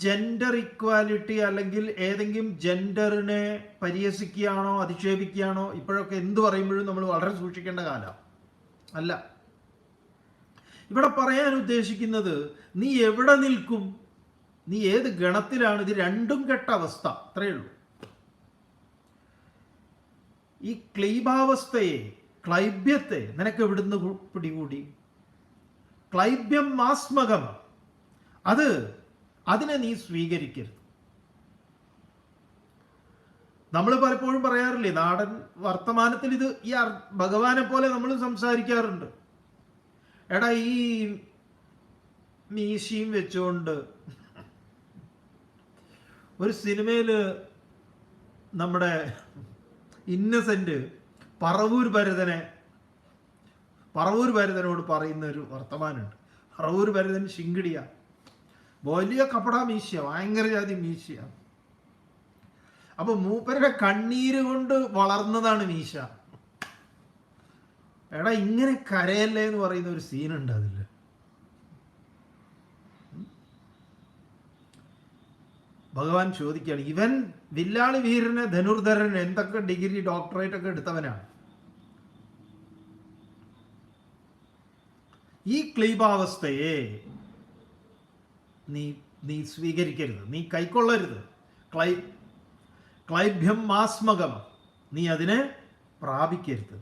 Gender equality അല്ലെങ്കിൽ ഏതെങ്കിലും ജെൻഡറിനെ പരിഹസിക്കുകയാണോ അധിക്ഷേപിക്കുകയാണോ ഇപ്പോഴൊക്കെ എന്ത് പറയുമ്പോഴും നമ്മൾ വളരെ സൂക്ഷിക്കേണ്ട കാലം അല്ല. ഇവിടെ പറയാൻ ഉദ്ദേശിക്കുന്നത് നീ എവിടെ നിൽക്കും, നീ ഏത് ഗണത്തിലാണ്, ഇത് രണ്ടും കെട്ട അവസ്ഥ, അത്രയേ ഉള്ളൂ. ഈ ക്ലൈബാവസ്ഥയെ, ക്ലൈബ്യത്തെ നിനക്ക് എവിടുന്ന് പിടികൂടി? ക്ലൈബ്യം മാസ്മകം, അതിനെ നീ സ്വീകരിക്കരുത്. നമ്മൾ പലപ്പോഴും പറയാറില്ലേ, നാടൻ വർത്തമാനത്തിൽ ഇത് ഈ ഭഗവാനെ പോലെ നമ്മൾ സംസാരിക്കാറുണ്ട്. എടാ ഈ മീശയും വെച്ചുകൊണ്ട് ഒരു സിനിമയിൽ നമ്മുടെ ഇന്നസെന്റ് പറവൂർ ഭരതനോട് പറയുന്ന ഒരു വർത്തമാനമുണ്ട്. പറവൂർ ഭരതൻ ശിങ്കിടിയ, വലിയ കപട മീശ, ഭയങ്കര ജാതി മീശ. അപ്പൊ മൂപ്പരുടെ കണ്ണീര് കൊണ്ട് വളർന്നതാണ് മീശ. എടാ ഇങ്ങനെ കരയല്ലേ എന്ന് പറയുന്ന ഒരു സീനുണ്ട് അതിൽ. ഭഗവാൻ ചോദിക്കുകയാണ്, ഇവൻ വില്ലാളി വീരന്, ധനുർധരന്, എന്തൊക്കെ ഡിഗ്രി ഡോക്ടറേറ്റ് ഒക്കെ എടുത്തവനാണ്. ഈ ക്ലീബാവസ്ഥയെ നീ സ്വീകരിക്കരുത്, നീ കൈക്കൊള്ളരുത്. ക്ലൈബ്യം മാസ്മകം, നീ അതിനെ പ്രാപിക്കരുത്.